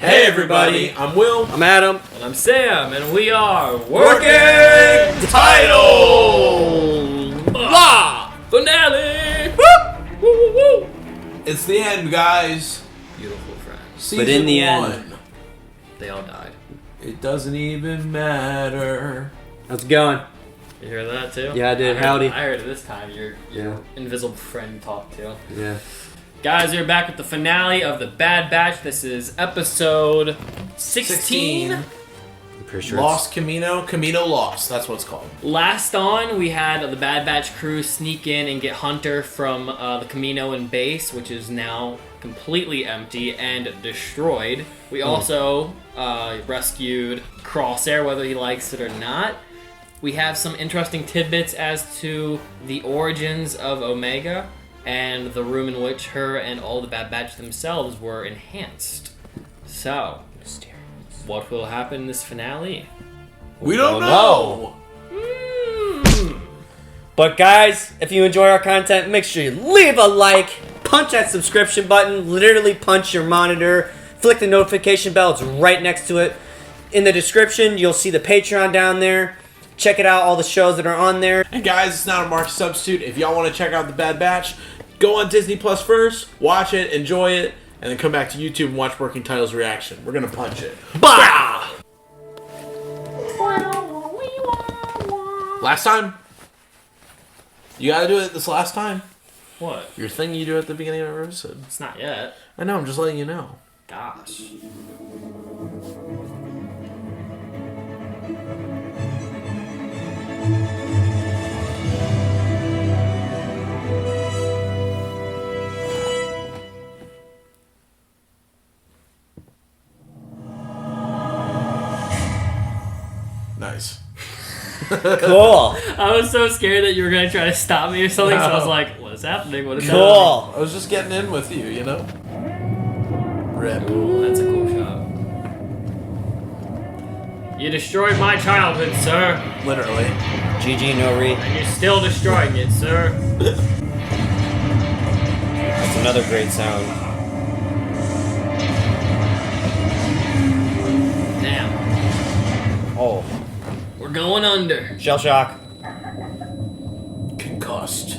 Hey everybody, I'm Will. I'm Adam. And I'm Sam, and we are Working Title Finale! Woo! Woo, woo, woo. It's the end, guys. Beautiful friends. Season But in the 1. end, They all died. It doesn't even matter. how's it going? You hear that too? Yeah, I did. Howdy. I heard it this time. Your Yeah. invisible friend talked to. Yeah. Guys, we're back with the finale of the Bad Batch. This is episode 16. I'm pretty sure Lost Kamino. Kamino Lost. That's what it's called. Last on, we had the Bad Batch crew sneak in and get Hunter from the Kaminoan base, which is now completely empty and destroyed. We also rescued CROSSHAIR, whether he likes it or not. We have some interesting tidbits as to the origins of Omega and the room in which her and all the Bad Batch themselves were enhanced. So, what will happen in this finale? We don't know. But guys, if you enjoy our content, make sure you leave a like, punch that subscription button, literally punch your monitor, flick the notification bell, it's right next to it. In the description, you'll see the Patreon down there. Check it out, all the shows that are on there. And guys, it's not a mark substitute. If y'all want to check out the Bad Batch, go on Disney Plus first, watch it, enjoy it, and then come back to YouTube and watch Working Title's reaction. We're gonna punch it. Bah! Last time. You gotta do it this last time. What? Your thing you do at the beginning of our episode. It's not yet. I know, I'm just letting you know. Gosh. Nice. Cool. I was so scared that you were going to try to stop me or something, so I was like, what is happening? What is Cool. I was just getting in with you, you know? Rip. happening? Ooh, that's a cool shot. You destroyed my childhood, sir. Literally. GG, no re. And you're still destroying it, sir. That's another great sound. Damn. Oh. We're going under. Shell shock. Concussed.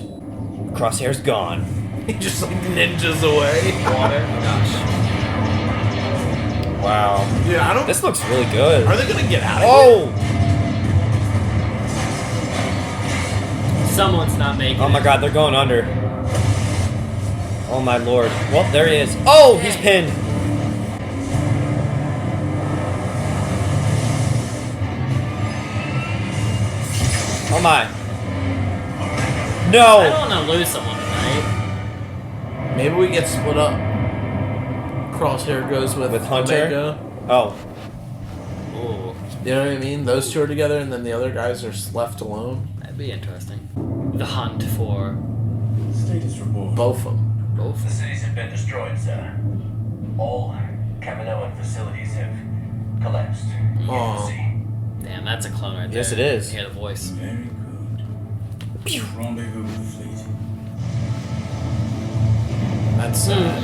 Crosshair's gone. He just like ninjas away. Water. Gosh. Wow. Yeah, I don't. This looks really good. Are they gonna get out of Oh! Someone's not making Oh my it. god, they're going under. Oh my lord. Well, there he is. Oh, he's pinned. Oh my. I No! don't want to lose someone tonight. here? Maybe we get split up. Crosshair goes with Hunter? Omega. Oh. Ooh, You know what I mean? Those two are together, and then the other guys are left alone. that'd be interesting. The hunt for Status report. Both of them. both. The cities have been destroyed, sir. All Kaminoan facilities have collapsed. Aw. Damn, that's a clone right there. Yes, it is. You hear the voice. Very good. Rendezvous, fleet. That's sad.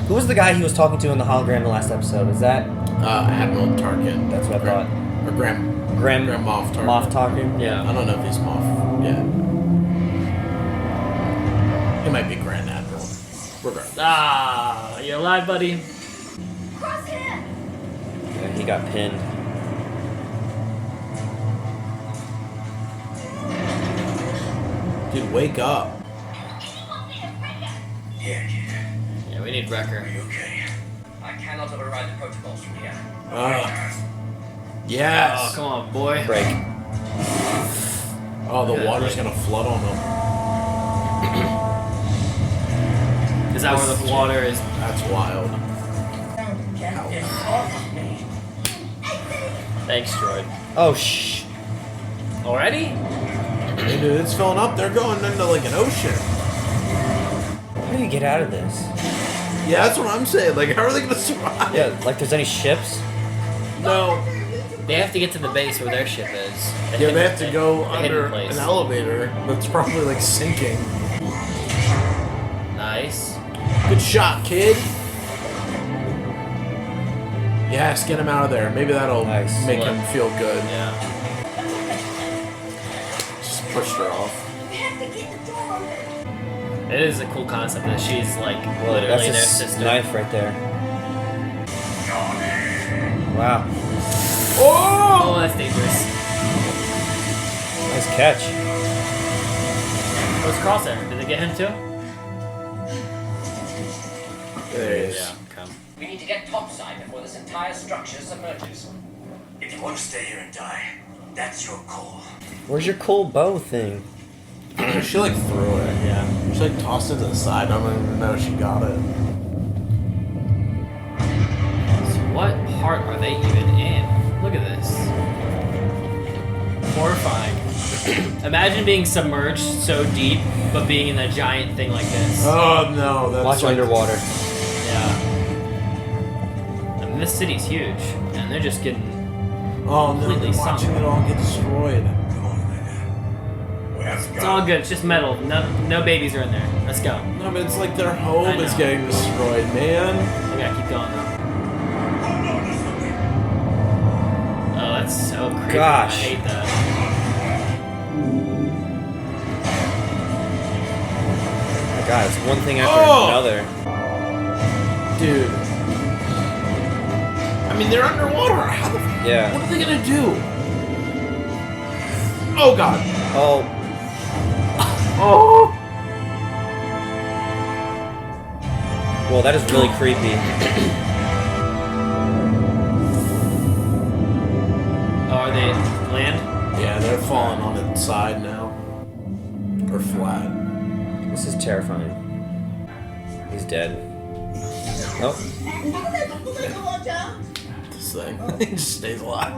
Who was the guy he was talking to in the hologram in the last episode? Is that Admiral Tarkin. That's what I thought. Or Grand Moff Tarkin. Moff Tarkin? I Yeah. don't know if he's Moff yet. He might be Grand Admiral. Regardless. Ah, you alive, buddy? Yeah, he got pinned. Dude, wake up. Yeah, kid. Yeah, we need Wrecker. Are you okay? I cannot override the protocols from here. Yes. Oh, come on, boy. Break. Oh, the Yeah, water's right. gonna flood on them. Is that where the water is? That's wild. Thanks, droid. Oh, shh. Already? Hey, dude, it's filling up. They're going into like an ocean. How do you get out of this? Yeah, that's what I'm saying. Like, how are they gonna survive? Yeah, like there's any ships? No. They have to get to the base where their ship is. Yeah, they have to go The hidden under place. an elevator that's probably like sinking. Nice. Good shot, kid. Yes, get him out of there. Maybe that'll Nice. make him feel good. Yeah. Just pushed her off. It is a cool concept that she's like Well, literally that's their a sister. knife right there. Wow. Oh, that's dangerous. Nice catch. What's Crosshair? Did they get him too? There he is. Okay. We need to get topside before this entire structure submerges. If you want to stay here and die, that's your call. Where's your cool bow thing? She like threw it. Yeah. She like tossed it to the side. I don't even know if she got it. So what part are they even in? Look at this. Horrifying. Imagine being submerged so deep, but being in a giant thing like this. Oh no, that's Watch like, underwater. Yeah. I mean, this city's huge, and they're just getting. Oh no, completely they're watching sunk. it all get destroyed. Come on, Linda. We have to It's all good. It's just metal. No babies are in there. Let's go. No, but it's like their home I is know. getting destroyed, man. We gotta keep going though. Oh, that's so creepy. Gosh. I hate that. My God, it's one thing after Oh! another. Dude. I mean, they're underwater. How the Yeah. What are they gonna do? Oh god. Oh, Oh. well, that is really creepy. Oh, are they land? Yeah, they're falling on its side now. Or flat. This is terrifying. He's dead. Oh, This thing. He just stays alive.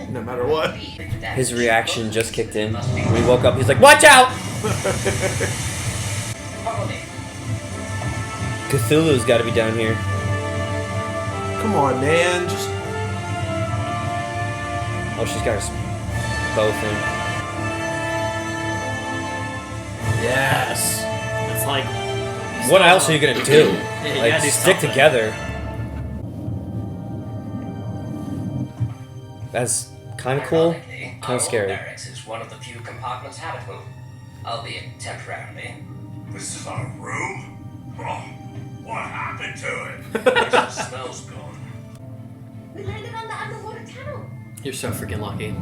No matter what. his reaction just kicked in. When he woke up, he's like, "Watch out!" Follow me. Cthulhu's got to be down here. Come on, man. Just Oh, she's got her bow thing. yes. It's like. What else are you gonna do? Yeah, you Like, gotta do stick something. together. That's kind of cool, Ironically, kind of our scary. barracks is one of the few compartments habitable, albeit temporarily. This is our room? Oh, what happened to it? The smell's gone. We landed on the underwater tunnel. You're so freaking lucky.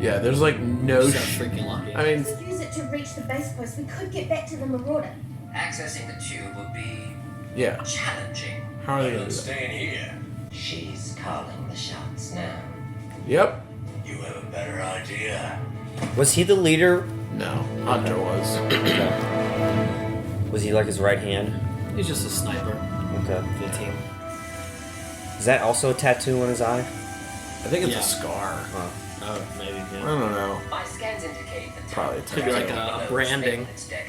Yeah, there's like no So freaking lucky. I mean, If we use it to reach the base post, we could get back to the Marauder. Accessing the tube would be yeah. challenging. How are they gonna do that? Staying here. She's calling the shots now. Yep. You have a better idea. Was he the leader? No. Hunter was. Was he like his right hand? He's just a sniper Okay. for the team. Is that also a tattoo on his eye? I think it's Yeah. a scar. Huh. Oh, maybe. I Yeah. don't know. My scans indicate the Probably Could be like a branding.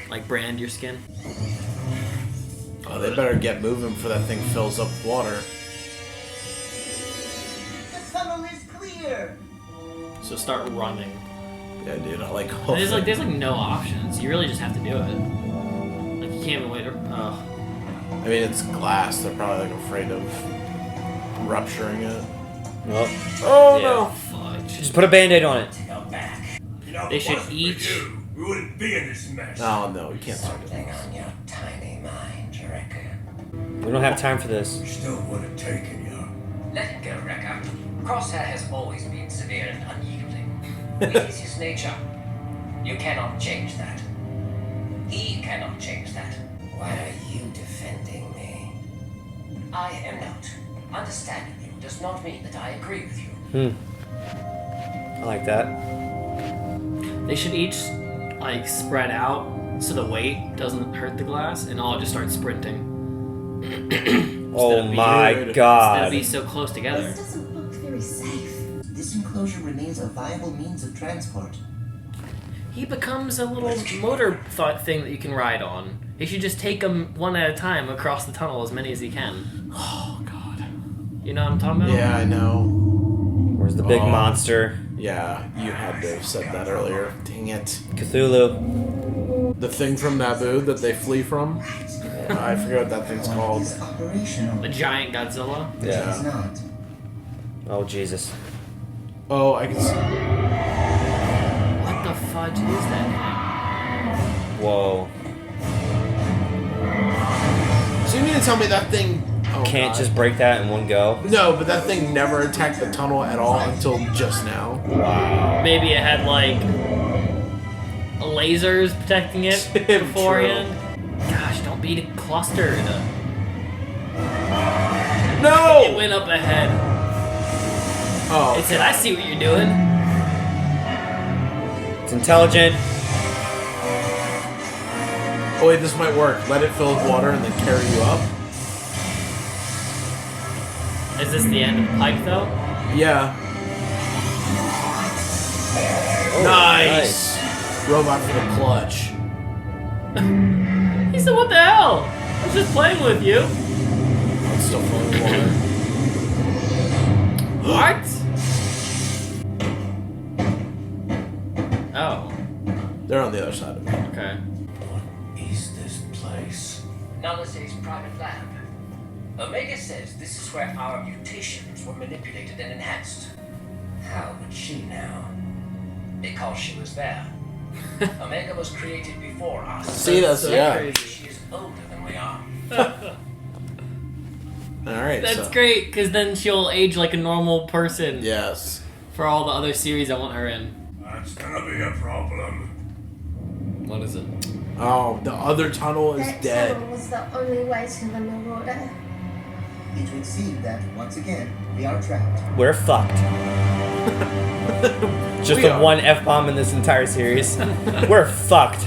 Like brand your skin. Oh, they better get moving before that thing fills up with water. The tunnel is clear. So start running. Yeah, dude. I like. There's like no options. You really just have to do it. Like you can't even wait. Oh. I mean, it's glass. They're probably like afraid of rupturing it. Well, Oh Yeah, fudge. just put a band-aid on it. Go back. You know, They should each. we wouldn't be in this mess. Oh no, we can't start Something it. on your tiny mind, you reckon? We don't have time for this. Still would have taken you. Let it go, Wrecker. Crosshair has always been severe and unyielding. It is his nature. You cannot change that. He cannot change that. Why are you defending me? I am not. Understanding you does not mean that I agree with you. I like that. They should each like spread out so the weight doesn't hurt the glass, and all just start sprinting. Oh of being- my Instead of God. being so close together. This doesn't look very safe. This enclosure remains a viable means of transport. He becomes a little motor thing that you can ride on. You should just take them one at a time across the tunnel, as many as you can. Oh god. You know what I'm talking about? Yeah, I know. Where's the big Oh. monster? Yeah, you had to have said that earlier. Dang it. Cthulhu. The thing from Naboo that they flee from. I forget what that thing's called. Is operational. The giant Godzilla. But Yeah. it is not. Oh, Jesus. Oh, I can see. What the fudge is that Whoa. So you mean to tell me that thing Can't God. just break that in one go? No, but that thing never attacked the tunnel at all until just now. Wow. thing? Maybe it had like lasers protecting it beforehand. Gosh, don't be clustered. It No! went up ahead. Oh. It said, "I see what you're doing." It's intelligent. Oh wait, this might work. Let it fill with water and then carry you up. Is this the end of the pipe though? Yeah. Oh, Nice. Robot for the clutch. He said, "What the hell? I was just playing with you." It's still full of water. What? Oh, They're on the other side of it. okay. What is this place? Nalase's private lab. Omega says this is where our mutations were manipulated and enhanced. How would she know? Because she was there. Omega was created before us. See, that's so yeah. crazy. She is older than we are. All right. That's so. great, because then she'll age like a normal person. Yes. For all the other series I want her in. That's gonna be a problem. What is it? Oh, the other tunnel is That dead. tunnel was the only way to the Marauder. It would seem that, once again, we are trapped. We're fucked. Just We the are. one F-bomb in this entire series. We're fucked.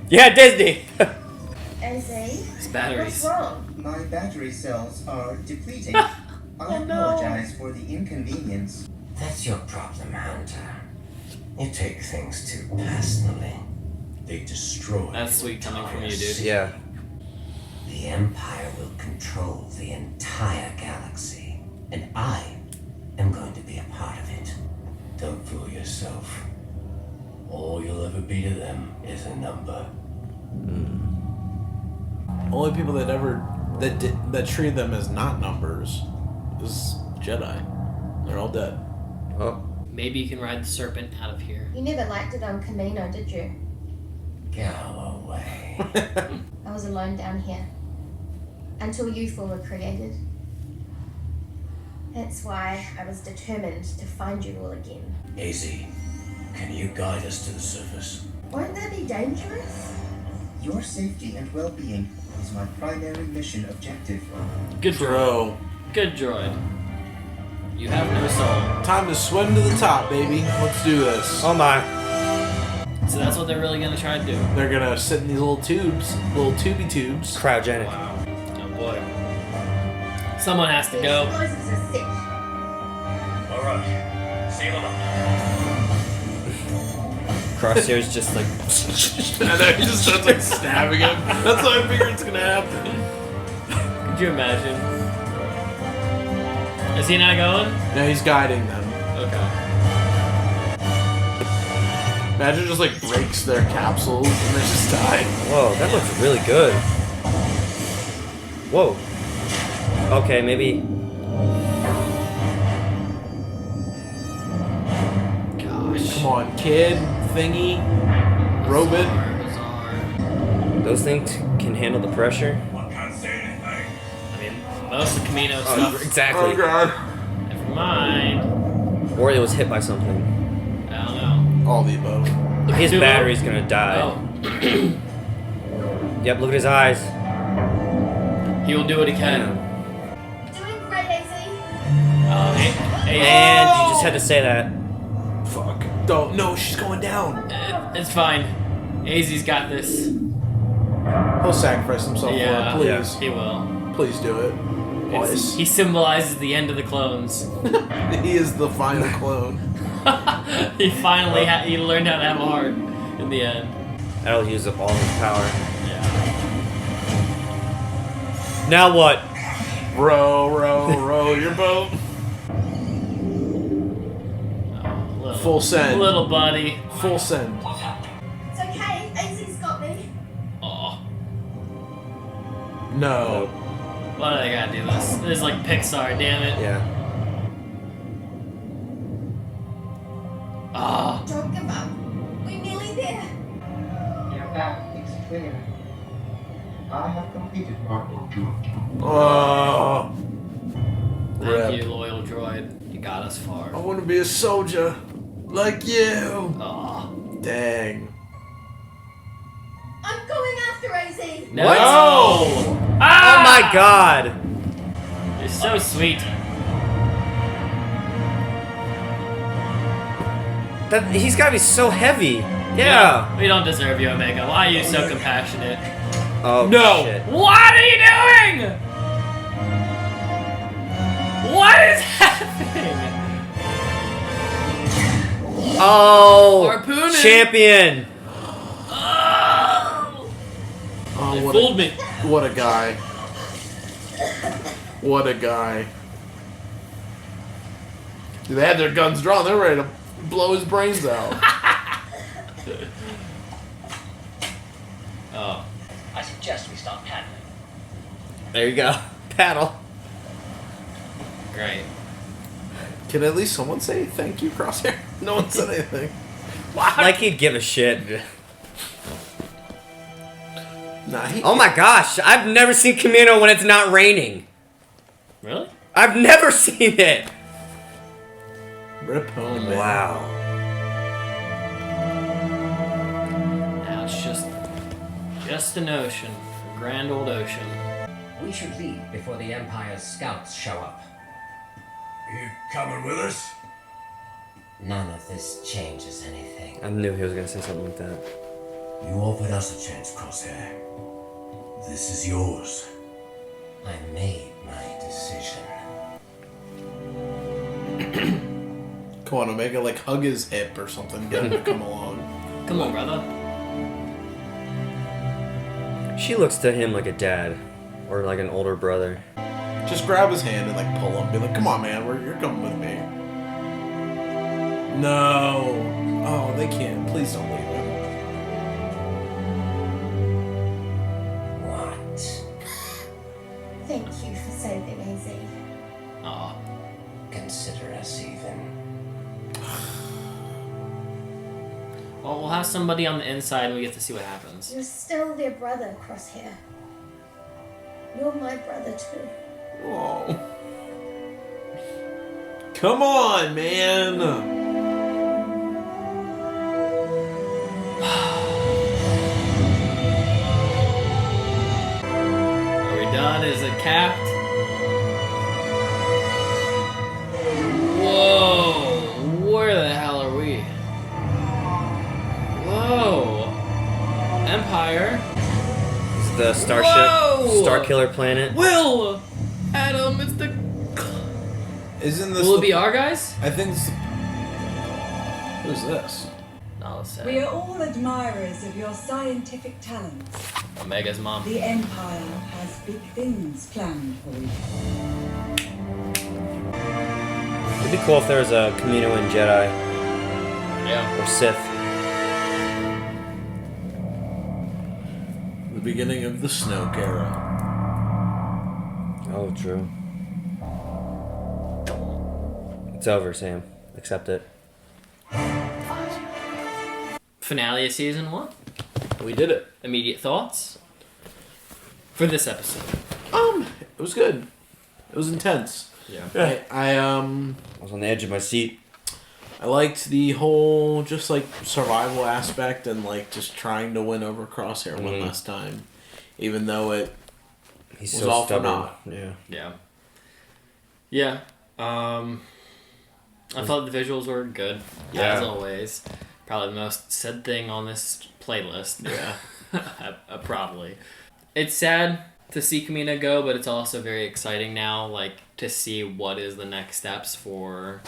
Yeah, Disney. Izzy, It's batteries. what's wrong? My battery cells are depleting. Oh, I apologize for the inconvenience. That's your problem, Hunter. You take things too personally. They destroy. That's sweet coming from you, dude. Yeah. The Empire will control the entire galaxy, and I am going to be a part of it. Don't fool yourself. All you'll ever be to them is a number. Only people that treat them as not numbers is Jedi. They're all dead. Oh. Maybe you can ride the serpent out of here. You never liked it on Kamino, did you? Go away. I was alone down here. Until you four were created. That's why I was determined to find you all again. AZ, can you guide us to the surface? Won't that be dangerous? Your safety and well-being is my primary mission objective. Good droid. Bro, Good droid. You have no soul. time to swim to the top, baby. Let's do this. Oh my. So that's what they're really gonna try to do. They're gonna sit in these little tubes, little tubey tubes. Cryogenic. Wow. Oh boy. Someone has to The go. explosives are set. Alright, seal them up. Crosshair's just like. And then he just starts like stabbing him. That's what I figured it's gonna happen. Could you imagine? Is he not going? No, he's guiding them. Okay. Imagine just like breaks their capsules and they just die. Whoa, that looks really good. Whoa. Okay, maybe. Gosh. Come on, kid, thingy, robot. Bizarre. Those things can handle the pressure. I can't say anything. I mean, most of Kamino Oh, stuff. exactly. Oh god. Never mind. Or it was hit by something. I don't know. All the above. His Duo? battery's gonna die. Oh. Yep, look at his eyes. He will do what he can. Doing great, Izzy. Hey, And you just had to say that. Fuck. Don't. No, she's going down. it's fine. AZ's got this. He'll sacrifice himself Yeah, for it. Please. he will. Please do it. Please. He symbolizes the end of the clones. He is the final clone. He finally he learned how to have a heart in the end. That'll use up all his power. Yeah. Now what? Row your boat. Oh, little, Full send. little buddy. Full send. It's okay. Izzy's got me. Oh. No. Why do they gotta do this? This is like Pixar, damn it. Yeah. Ah. Don't give up. We're nearly there. Your path is clear. I have completed my objective. Oh. Thank Rip. you, loyal droid. You got us far. I want to be a soldier like you. Ah. Dang. I'm going after AZ. No. What? Oh Ah! my god. You're so sweet. He's gotta be so heavy. Yeah. We don't deserve you, Omega. Why are you so compassionate? Oh No. shit. What are you doing? What is happening? Oh. Harpooning. Champion. Oh, They what fooled me. What a guy. What a guy. They had their guns drawn. They're ready to blow his brains out. Oh. I suggest we start paddling. There you go. Paddle. Great. Can at least someone say thank you, Crosshair? No one said anything. Like he'd give a shit. Nah, Oh my gosh, I've never seen Kamino when it's not raining. Really? I've never seen it. Rip home, man. Wow. Now it's just an ocean. A grand old ocean. We should leave before the Empire's scouts show up. You coming with us? None of this changes anything. I knew he was gonna say something like that. You offered us a chance, Crosshair. This is yours. I made my decision. Come on, Omega, like hug his hip or something. Get him to come along. Come on, brother. She looks to him like a dad. Or like an older brother. Just grab his hand and like pull him. Be like, come on, man, you're coming with me. No. Oh, they can't. Please don't leave him. What? Thank you for saving AZ. Aw. Consider us even. Well, we'll have somebody on the inside and we get to see what happens. You're still their brother, Crosshair. You're my brother too. Oh. Come on, man. Are we done? Is it capped? Whoa! Where the hell are we? Whoa! Empire? Is the starship Whoa! Starkiller planet? Will! Adam, it's the... Isn't this Will it the- be our guys? I think this... Who's this? No, let's We say. are all admirers of your scientific talents. Omega's mom. The Empire has big things planned for you. It'd be cool if there was a Kamino and Jedi Yeah. or Sith. The beginning of the Snoke era. Oh, true. It's over, Sam. Accept it. Finale of season 1. We did it. Immediate thoughts for this episode. It was good. It was intense. Yeah. I was on the edge of my seat. I liked the whole just like survival aspect and like just trying to win over Crosshair one last time, even though it He's was so all for stubborn. naught. Yeah. Yeah. Yeah. I thought the visuals were good, Yeah. as always. Probably the most said thing on this playlist. Yeah. Probably. It's sad to see Kamino go, but it's also very exciting now, like, to see what is the next steps for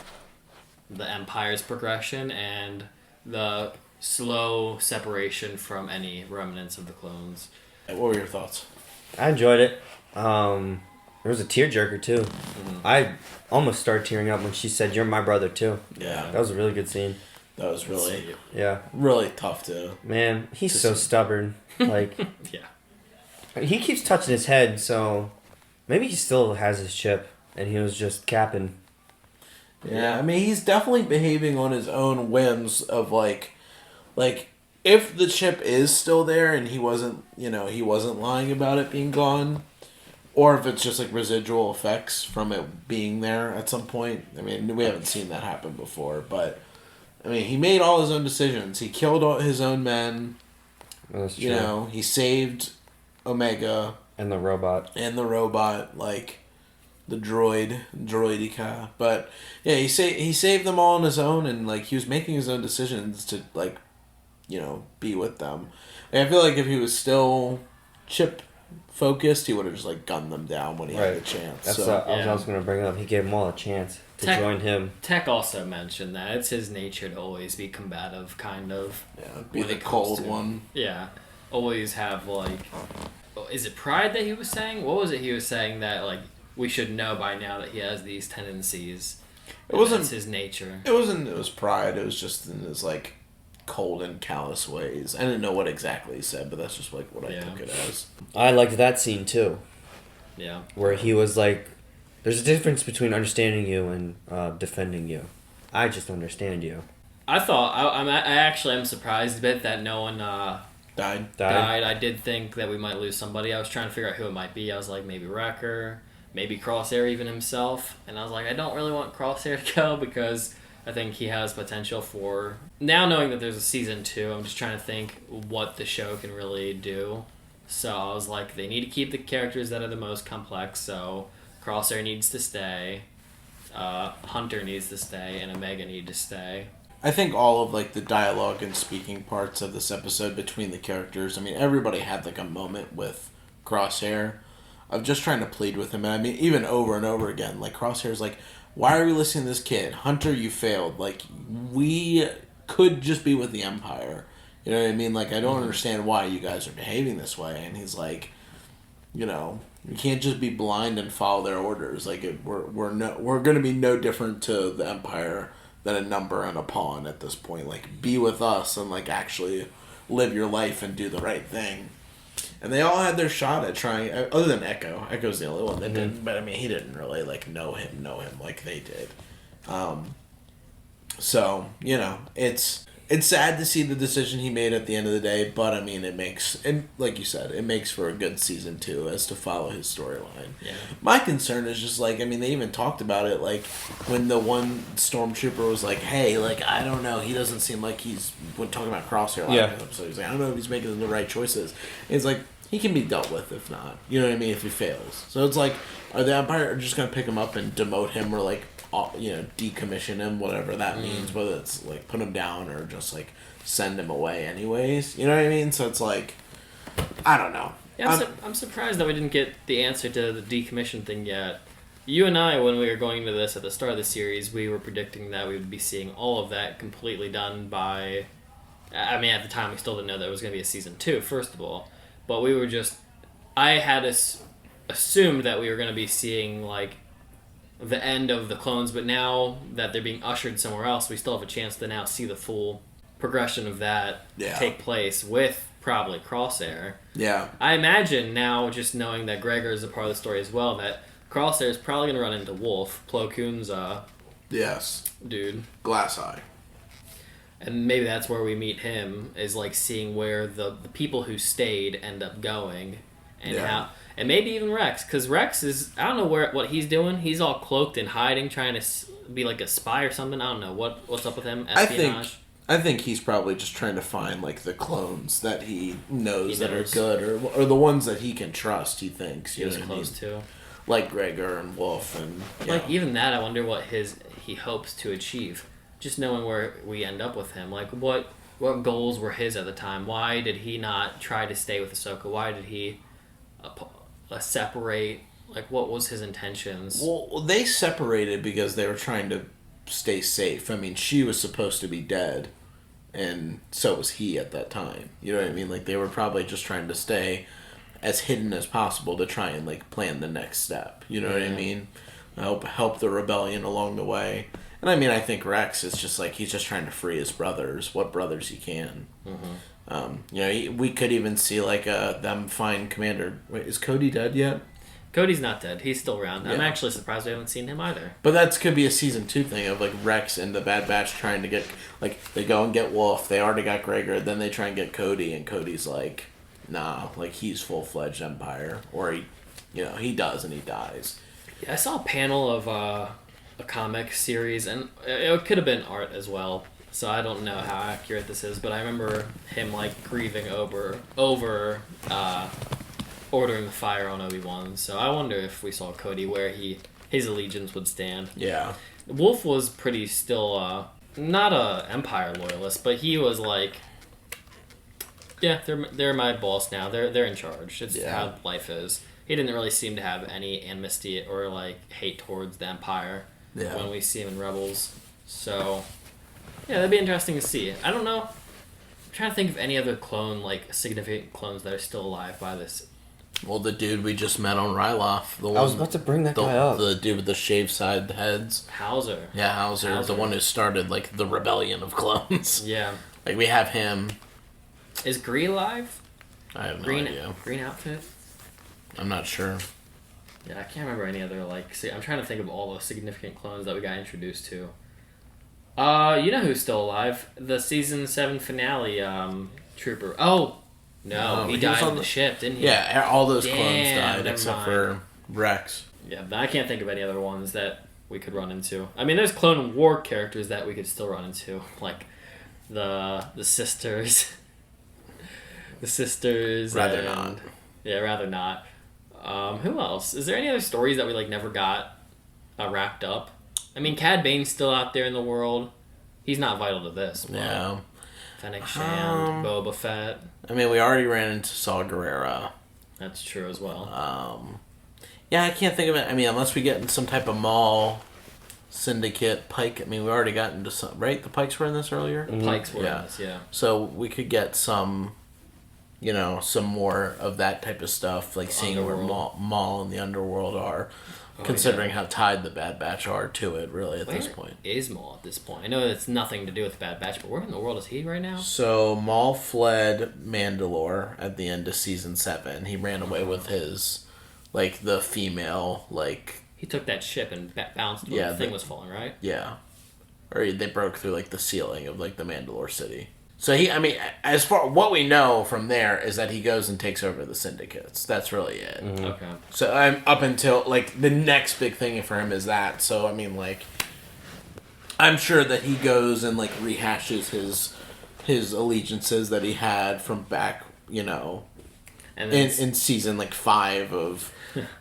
the Empire's progression and the slow separation from any remnants of the clones. What were your thoughts? I enjoyed it. There was a tearjerker too. I almost started tearing up when she said, "You're my brother too." Yeah, That was a really good scene. that was really Yeah. really tough to. Man, he's so stubborn. Like, Yeah. he keeps touching his head, so Maybe he still has his chip, and he was just capping. Yeah, I mean, he's definitely behaving on his own whims of like if the chip is still there and he wasn't lying about it being gone, or if it's just like residual effects from it being there at some point. I mean, we haven't seen that happen before, but I mean, he made all his own decisions. He killed all his own men. That's true. You know, he saved Omega And the robot. like the droidica. But yeah, he saved them all on his own, and like he was making his own decisions to like, be with them. And I feel like if he was still chip focused, he would have just like gunned them down when he had the chance. That's So I was also going to bring up. He gave them all a chance to join him. Tech also mentioned that it's his nature to always be combative, kind of. yeah, be when the it comes cold to- one. Yeah, always have like, is it pride that he was saying? What was it he was saying that like we should know by now that he has these tendencies? It wasn't That's his nature. It wasn't. It was pride. It was just in his like cold and callous ways. I didn't know what exactly he said, but that's just like what I took it as. I liked that scene too, Yeah. where he was like, "There's a difference between understanding you and defending you. I just understand you." I thought I actually am surprised a bit that no one Died. died. I did think that we might lose somebody. I was trying to figure out who it might be. I was like, maybe Wrecker, maybe Crosshair even himself. And I was like, I don't really want Crosshair to go because I think he has potential for... Now knowing that there's a season 2, I'm just trying to think what the show can really do. So I was like, they need to keep the characters that are the most complex. So Crosshair needs to stay, Hunter needs to stay, and Omega need to stay. I think all of like the dialogue and speaking parts of this episode between the characters, I mean, everybody had like a moment with Crosshair of just trying to plead with him. And I mean, even over and over again, like Crosshair's like, why are we listening to this kid? Hunter, you failed. Like, we could just be with the Empire. You know what I mean? Like, I don't understand why you guys are behaving this way. And he's like, you can't just be blind and follow their orders. Like, we're going to be no different to the Empire than a number and a pawn at this point. Like, be with us and like actually live your life and do the right thing. And they all had their shot at trying, other than Echo. Echo's the only one that didn't, but I mean, he didn't really like know him like they did. So, it's sad to see the decision he made at the end of the day, but I mean, and like you said, it makes for a good season 2 as to follow his storyline. Yeah. My concern is just like, I mean, they even talked about it, like when the one stormtrooper was like, hey, like, I don't know, he doesn't seem like when talking about Crosshair last episode, he's like, I don't know if he's making the right choices. And it's like, he can be dealt with if not, you know what I mean, if he fails. So it's like, are the Empire just going to pick him up and demote him or like, decommission him, whatever that means, whether it's like put him down or just like send him away anyways, you know what I mean? So it's like, I don't know. Yeah, I'm surprised that we didn't get the answer to the decommission thing yet. You and I, when we were going into this at the start of the series, we were predicting that we would be seeing all of that completely done by... I mean, at the time, we still didn't know that it was going to be a season 2, first of all. But we were just... I had assumed that we were going to be seeing, like, the end of the clones, but now that they're being ushered somewhere else, we still have a chance to now see the full progression of that take place with probably Crosshair. Yeah. I imagine now, just knowing that Gregor is a part of the story as well, that Crosshair is probably going to run into Wolf, Plo Koon's yes, dude. Glass Eye. And maybe that's where we meet him, is like seeing where the people who stayed end up going, and how... And maybe even Rex, because Rex is... I don't know what he's doing. He's all cloaked and hiding, trying to be like a spy or something. I don't know. What's up with him? Espionage? I think he's probably just trying to find like the clones that he knows that are good, or the ones that he can trust, he thinks. He was close to. Like Gregor and Wolf. And like, even that, I wonder what he hopes to achieve. Just knowing where we end up with him. Like, what goals were his at the time? Why did he not try to stay with Ahsoka? Why did he... separate, like, what was his intentions? Well, they separated because they were trying to stay safe. I mean, she was supposed to be dead, and so was he at that time. You know what I mean? Like, they were probably just trying to stay as hidden as possible to try and, like, plan the next step. You know what I mean? Help the rebellion along the way. And I mean, I think Rex is just like, he's just trying to free his brothers, what brothers he can. We could even see like them find Commander. Wait, is Cody dead yet? Cody's not dead. He's still around. I'm Yeah. actually surprised we haven't seen him either. But that could be a season 2 thing of like Rex and the Bad Batch trying to get like they go and get Wolf. They already got Gregor. Then they try and get Cody, and Cody's like, nah, like he's full-fledged Empire, or he does and he dies. Yeah, I saw a panel of a comic series, and it could have been art as well. So I don't know how accurate this is, but I remember him like grieving over ordering the fire on Obi-Wan. So I wonder if we saw Cody where his allegiance would stand. Yeah. Wolf was pretty still not a Empire loyalist, but he was like, yeah, they're my boss now. They're in charge. It's how life is. He didn't really seem to have any animosty or like hate towards the Empire when we see him in Rebels. So yeah, that'd be interesting to see. I don't know. I'm trying to think of any other clone, like significant clones that are still alive by this. Well, the dude we just met on Ryloth. I was about to bring that guy up. The dude with the shaved side heads. Hauser. Yeah, Hauser. The one who started like the rebellion of clones. Yeah. Like we have him. Is Gree alive? I have no idea. Green outfit? I'm not sure. Yeah, I can't remember any other like. See, I'm trying to think of all the significant clones that we got introduced to. You know who's still alive? The season 7 finale trooper. Oh no, he died on the ship, didn't he? Yeah, all those clones Damn, died never except mind. for Rex. Yeah, but I can't think of any other ones that we could run into. I mean, there's Clone War characters that we could still run into, like the sisters. The sisters. Rather not. Yeah, rather not. Who else? Is there any other stories that we like never got wrapped up? I mean, Cad Bane's still out there in the world. He's not vital to this. But Yeah. Fennec Shand, Boba Fett. I mean, we already ran into Saw Gerrera. That's true as well. Yeah, I can't think of it. I mean, unless we get in some type of Maul Syndicate Pike. I mean, we already got into some, right? The Pikes were in this earlier? Pikes were in this, yeah. So we could get some, some more of that type of stuff, like seeing where Maul and the Underworld are, considering how tied the Bad Batch are to it, really, at this point. Where is Maul at this point? I know it's nothing to do with the Bad Batch, but where in the world is he right now? So Maul fled Mandalore at the end of Season 7. He ran away with his, the female, He took that ship and bounced when the thing was falling, right? Yeah. Or they broke through, the ceiling of, the Mandalore city. So as far what we know from there is that he goes and takes over the syndicates. That's really it. Mm-hmm. Okay. So I'm up until the next big thing for him is that. So I'm sure that he goes and rehashes his allegiances that he had from back, and in season 5 of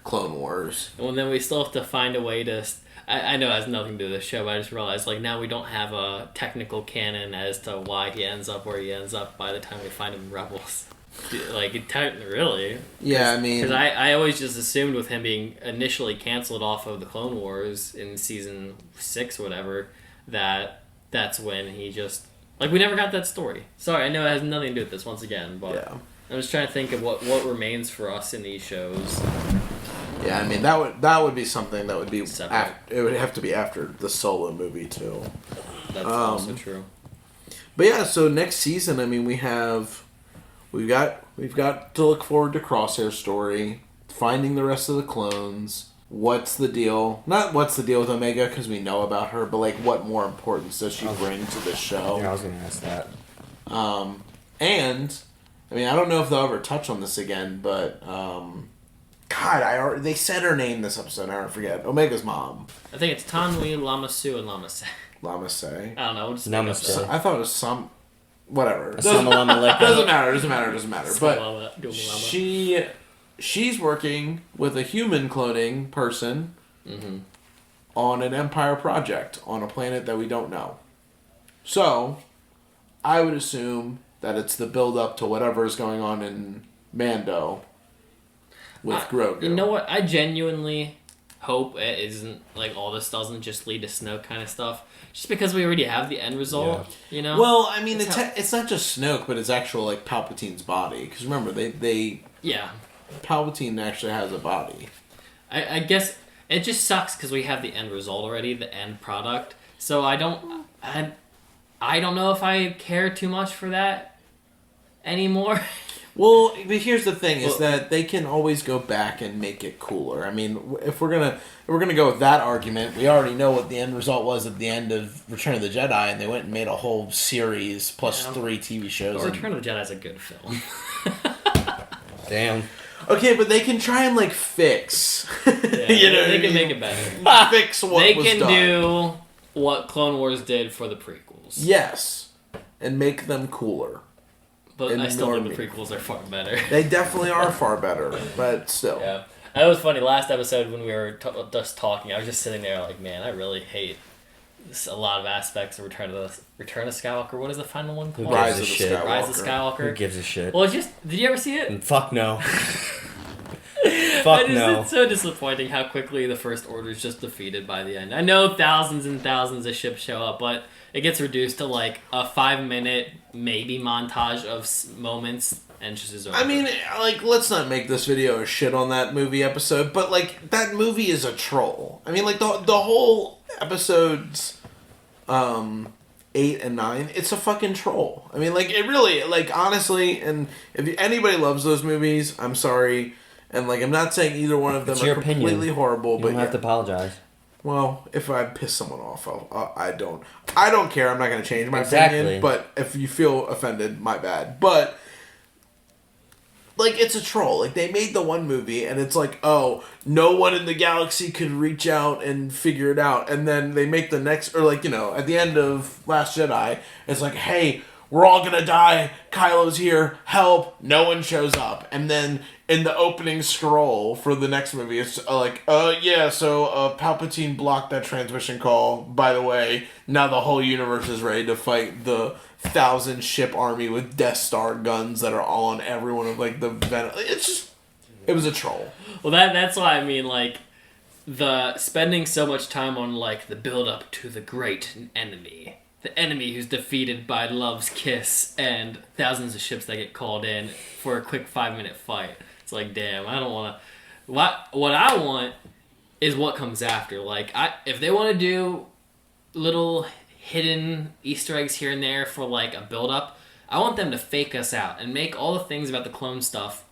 Clone Wars. Well, then we still have to find a way to. I know it has nothing to do with the show, but I just realized now we don't have a technical canon as to why he ends up where he ends up by the time we find him in Rebels. Really? Yeah, I mean... Because I always just assumed with him being initially canceled off of the Clone Wars in season 6 or whatever, that's when he just... we never got that story. Sorry, I know it has nothing to do with this once again, but yeah. I'm just trying to think of what remains for us in these shows. Yeah, I mean that would be something that would be separate. It would have to be after the Solo movie too. That's also true. But yeah, so next season, I mean, we've got to look forward to Crosshair's story, finding the rest of the clones. What's the deal? Not what's the deal with Omega because we know about her, but what more importance does she bring to this show? Yeah, I was gonna ask that. And I mean, I don't know if they'll ever touch on this again, but. God, they said her name this episode. I forget. Omega's mom. I think it's Tanwi, Lamasu, and Lamase. Lamase. I don't know. Just Namaste. I thought it was some... Whatever. Doesn't matter. But she's working with a human cloning person on an Empire project on a planet that we don't know. So, I would assume that it's the build-up to whatever is going on in Mando... with Grogu. You know what? I genuinely hope it isn't all this doesn't just lead to Snoke kind of stuff. Just because we already have the end result, Well, I mean, it's not just Snoke, but it's actual Palpatine's body. Because remember, they Palpatine actually has a body. I guess it just sucks because we have the end result already, the end product. So I don't know if I care too much for that anymore. Well, but here's the thing: is that they can always go back and make it cooler. I mean, if we're gonna go with that argument, we already know what the end result was at the end of Return of the Jedi, and they went and made a whole series plus 3 TV shows. Well, Return of the Jedi is a good film. Damn. Okay, but they can try and like fix. Yeah, you know, they can make it better. Fix what They was can done. do what Clone Wars did for the prequels. Yes, and make them cooler. But And I still think the meaningful. prequels are far better. They definitely are far better, but still. Yeah. That was funny. Last episode when we were just talking, I was just sitting there like, man, I really hate a lot of aspects of Return of Skywalker. What is the final one called? Rise of the shit? Skywalker. Rise of Who Skywalker. gives a shit? Well, did you ever see it? Fuck no. Fuck no. It's so disappointing how quickly the First Order is just defeated by the end. I know thousands and thousands of ships show up, but it gets reduced to like a 5-minute maybe montage of moments and just is over. I mean, like, let's not make this video a shit on that movie episode, but like that movie is a troll. I mean, like the whole episodes 8 and 9, it's a fucking troll. I mean, like it really, like honestly, and if anybody loves those movies, I'm sorry. And like, I'm not saying either one of them It's are your completely opinion. horrible, You but don't have yeah. to apologize. Well, if I piss someone off, I don't care. I'm not going to change my Exactly. opinion. But if you feel offended, my bad. But like, it's a troll. Like, they made the one movie, and it's like, oh, no one in the galaxy could reach out and figure it out. And then they make the next, or like, you know, at the end of Last Jedi, it's like, hey, we're all gonna die. Kylo's here. Help. No one shows up. And then in the opening scroll for the next movie, it's like, yeah, so Palpatine blocked that transmission call. By the way, now the whole universe is ready to fight the 1,000-ship army with Death Star guns that are all on every one of, like, the... It's just... It was a troll. Well, that's why I mean, like, the spending so much time on, like, the build-up to the great enemy. The enemy who's defeated by Love's Kiss and thousands of ships that get called in for a quick 5-minute fight. It's like, damn, I don't want to... What I want is what comes after. Like, if they want to do little hidden Easter eggs here and there for, like, a build-up, I want them to fake us out and make all the things about the clone stuff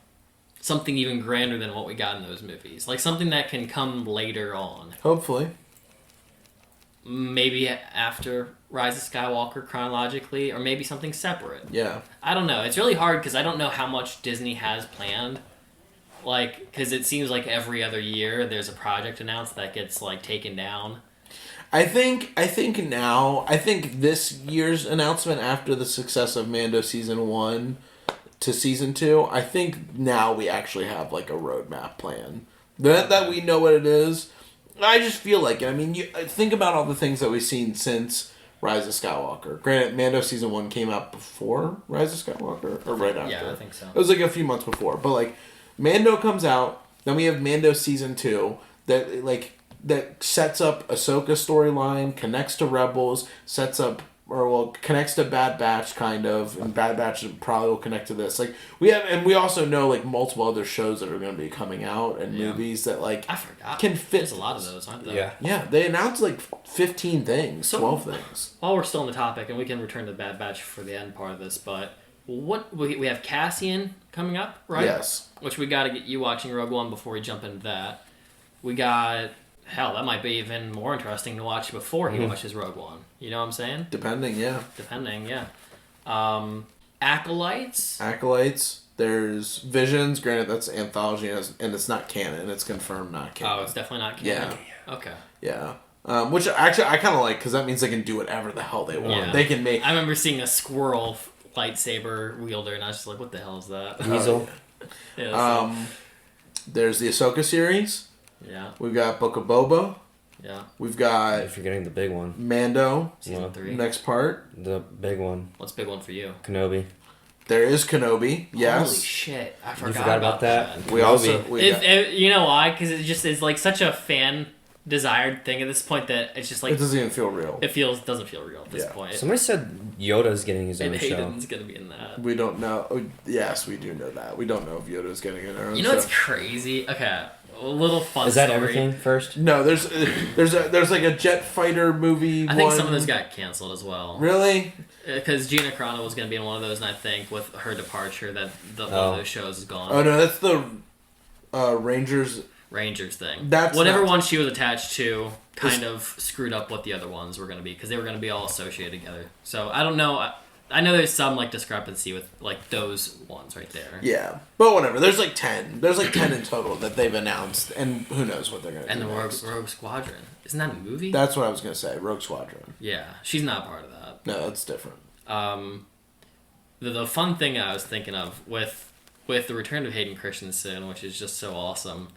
something even grander than what we got in those movies. Like, something that can come later on. Hopefully. Maybe after Rise of Skywalker chronologically, or maybe something separate. Yeah. I don't know. It's really hard because I don't know how much Disney has planned. Like, because it seems like every other year there's a project announced that gets, like, taken down. I think this year's announcement after the success of Mando Season 1 to Season 2, I think now we actually have, like, a roadmap plan. That we know what it is. I just feel like it. I mean, you think about all the things that we've seen since Rise of Skywalker. Granted, Mando Season 1 came out before Rise of Skywalker, or right after. Yeah, I think so. It was like a few months before. But, like, Mando comes out, then we have Mando Season 2, that sets up Ahsoka's storyline, connects to Rebels, connects to Bad Batch, kind of, and Bad Batch probably will connect to this. Like, we also know, like, multiple other shows that are going to be coming out, and movies that, like, I forgot. can fit. There's a lot of those, aren't there? Yeah. Yeah, they announced, like, 15 things, 12 things. While we're still on the topic, and we can return to Bad Batch for the end part of this, but what we have Cassian coming up, right? Yes. Which we got to get you watching Rogue One before we jump into that. We got... Hell, that might be even more interesting to watch before he watches Rogue One. You know what I'm saying? Depending, yeah. Acolytes. There's Visions. Granted, that's anthology, and it's not canon. It's confirmed not canon. Oh, it's definitely not canon. Yeah. Okay. Yeah. Which actually I kind of like, because that means they can do whatever the hell they want. Yeah. They can make... I remember seeing a squirrel lightsaber wielder, and I was just like, what the hell is that? Weasel. Yeah, There's the Ahsoka series. yeah. We've got Book of Boba. Yeah. We've got You're forgetting the big one. Mando. Season 3. Next part. The big one. What's a big one for you? Kenobi. There is Kenobi. Yes. Holy shit. I You forgot about that? We also... We got, You know why? Because it just is like such a fan-desired thing at this point that it's just like... it doesn't even feel real. It doesn't feel real at this Yeah. point. Somebody said Yoda's getting his own And show. Hayden's going to be in that. We don't know. Yes, we do know that. We don't know if Yoda's getting it or You know what's crazy? Okay. a little fun. Is that story. everything first? No, there's like a jet fighter movie. I think some of those got canceled as well. Really? Because Gina Carano was going to be in one of those, and I think with her departure, that one of those shows is gone. Oh no, that's the Rangers thing. That's whatever not... one she was attached to kind of screwed up what the other ones were going to be because they were going to be all associated together. So I don't know. I know there's some like discrepancy with like those ones right there. Yeah, but whatever. There's like 10. There's like 10 in total that they've announced, and who knows what they're going to do. And the Rogue Squadron. Isn't that a movie? That's what I was going to say. Rogue Squadron. Yeah, she's not part of that. No, that's different. The fun thing I was thinking of with the return of Hayden Christensen, which is just so awesome.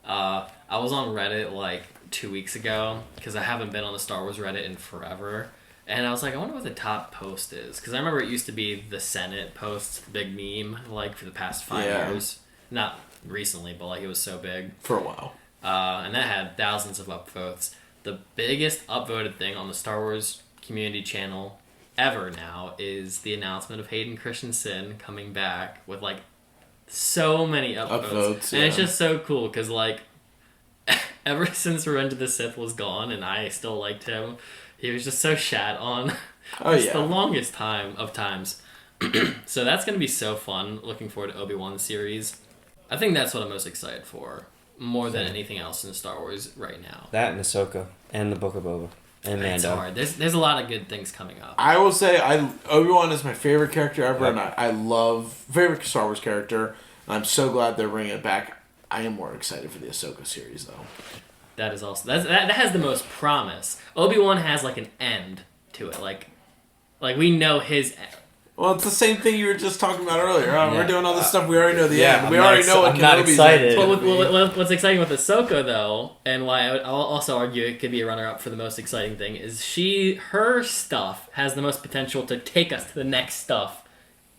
I was on Reddit like 2 weeks ago because I haven't been on the Star Wars Reddit in forever. And I was like, I wonder what the top post is. Because I remember it used to be the Senate post, the big meme, like for the past 5 years. Not recently, but like it was so big. For a while. And that had thousands of upvotes. The biggest upvoted thing on the Star Wars community channel ever now is the announcement of Hayden Christensen coming back with like so many upvotes. And it's just so cool because like ever since Revenge of the Sith was gone and I still liked him, he was just so shat on. The longest time of times. So that's going to be so fun. Looking forward to Obi-Wan series. I think that's what I'm most excited for. More than anything else in Star Wars right now. That and Ahsoka. And the Book of Boba. And Mando. It's hard. There's a lot of good things coming up. I will say Obi-Wan is my favorite character ever, and I love... Favorite Star Wars character. And I'm so glad they're bringing it back. I am more excited for the Ahsoka series, though. That is also that has the most promise. Obi-Wan has like an end to it, like we know his end. Well, it's the same thing you were just talking about earlier. We're doing all this stuff. We already know the end. I'm we already know what Kenobi's excited. But what's exciting with Ahsoka though, and why I'll also argue it could be a runner-up for the most exciting thing, is her stuff has the most potential to take us to the next stuff,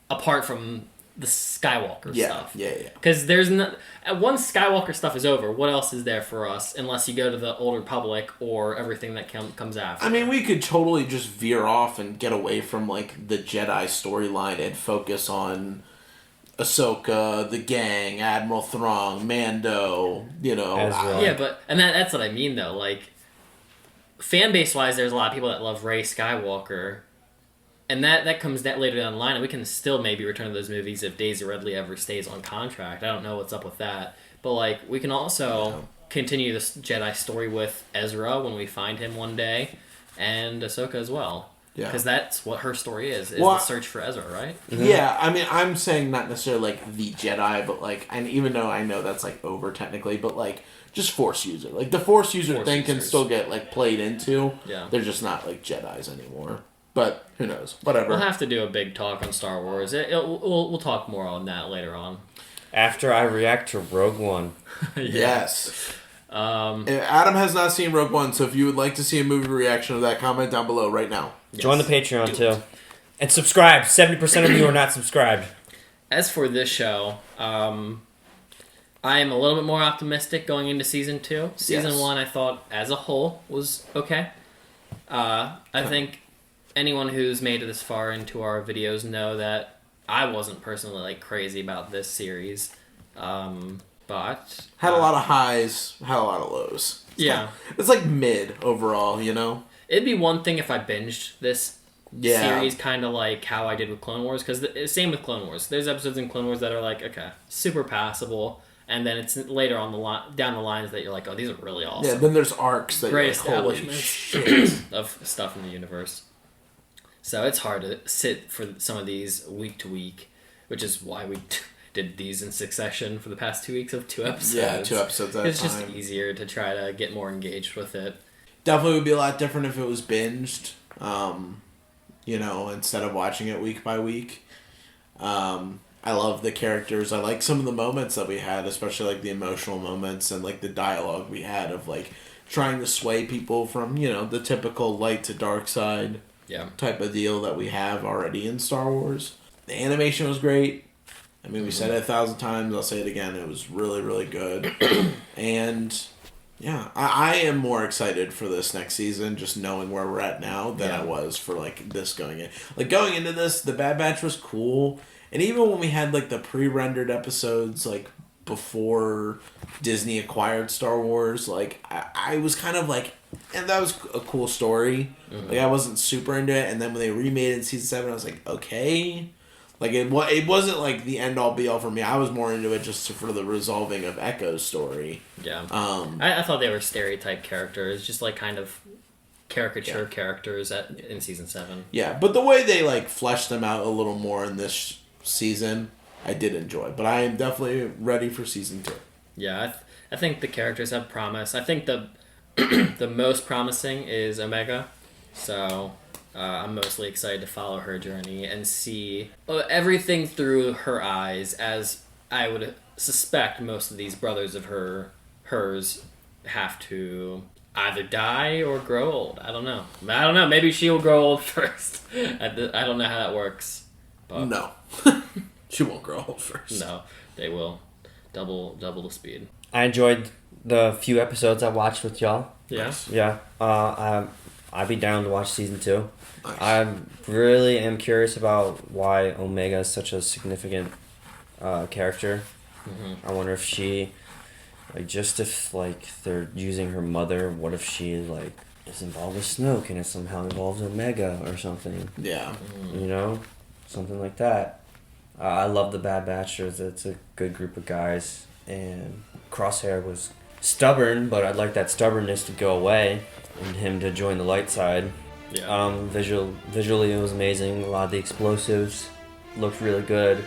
apart from the Skywalker stuff. Yeah. Because there's once Skywalker stuff is over, what else is there for us unless you go to the Old Republic or everything that comes after? I mean, we could totally just veer off and get away from like the Jedi storyline and focus on Ahsoka, the gang, Admiral Thrawn, Mando. Ezra. That's what I mean though. Like fan base wise, there's a lot of people that love Rey Skywalker. And that comes later down the line, and we can still maybe return to those movies if Daisy Ridley ever stays on contract. I don't know what's up with that. But, like, we can also continue this Jedi story with ezra when we find him one day, and Ahsoka as well. Yeah. Because that's what her story is the search for Ezra, right? Mm-hmm. Yeah, I mean, I'm saying not necessarily, like, the Jedi, but, like, and even though I know that's, like, over technically, but, like, just Force user. Like, the Force user thing can still get, like, played into. Yeah. They're just not, like, Jedis anymore. But who knows? Whatever. We'll have to do a big talk on Star Wars. We'll talk more on that later on. After I react to Rogue One. Yes. Adam has not seen Rogue One, so if you would like to see a movie reaction of that, comment down below right now. Yes. Join the Patreon too. And subscribe. 70% of you are not subscribed. As for this show, I am a little bit more optimistic going into Season 2. Season 1, I thought, as a whole, was okay. I think... anyone who's made it this far into our videos know that I wasn't personally like crazy about this series, but had a lot of highs, had a lot of lows. It's like mid overall, It'd be one thing if I binged this series, kind of like how I did with Clone Wars, because same with Clone Wars. There's episodes in Clone Wars that are like super passable. And then it's later on down the lines that you're like, oh, these are really awesome. Yeah, then there's arcs that great you're like, establishments of stuff in the universe. So it's hard to sit for some of these week to week, which is why we did these in succession for the past 2 weeks of 2 episodes. Yeah, 2 episodes at a time. It's just easier to try to get more engaged with it. Definitely would be a lot different if it was binged, instead of watching it week by week. I love the characters. I like some of the moments that we had, especially like the emotional moments and like the dialogue we had of like trying to sway people from, the typical light to dark side. Type of deal that we have already in Star Wars. The animation was great. I mean, we said it 1,000 times. I'll say it again. It was really, really good. And yeah, I am more excited for this next season, just knowing where we're at now, than I was for like this going in. Like going into this, the Bad Batch was cool, and even when we had like the pre-rendered episodes, like before Disney acquired Star Wars. Like, I was kind of like, and that was a cool story. Like, I wasn't super into it, and then when they remade it in season 7, I was like, okay. Like, it wasn't like the end all be all for me. I was more into it just for the resolving of Echo's story. Yeah. I thought they were stereotype characters, just like kind of caricature characters in season 7. Yeah, but the way they like fleshed them out a little more in this season, I did enjoy. But I am definitely ready for season 2. Yeah, I think the characters have promise. I think the the most promising is Omega, so I'm mostly excited to follow her journey and see everything through her eyes, as I would suspect most of these brothers of hers have to either die or grow old. I don't know. Maybe she will grow old first. I don't know how that works. But No. She won't grow old first. no, they will double the speed. I enjoyed the few episodes I watched with y'all. Yeah. Yeah. I'd be down to watch season 2. Nice. I really am curious about why Omega is such a significant character. I wonder if she, like, just if like they're using her mother, what if she like is involved with Snoke and it somehow involves Omega or something? Yeah. You know, something like that. I love the Bad Batchers. It's a good group of guys, and Crosshair was stubborn, but I'd like that stubbornness to go away and him to join the light side. Yeah. Visually it was amazing. A lot of the explosives looked really good.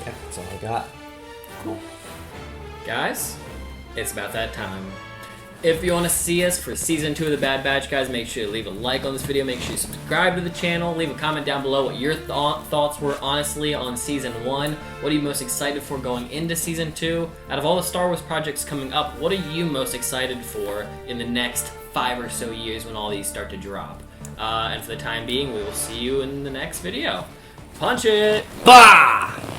Yeah, that's all I got. Cool. Guys, it's about that time. If you want to see us for season 2 of the Bad Batch, guys, make sure to leave a like on this video. Make sure you subscribe to the channel. Leave a comment down below what your thoughts were, honestly, on season 1. What are you most excited for going into season 2? Out of all the Star Wars projects coming up, what are you most excited for in the next 5 or so years when all these start to drop? And for the time being, we will see you in the next video. Punch it! Bah!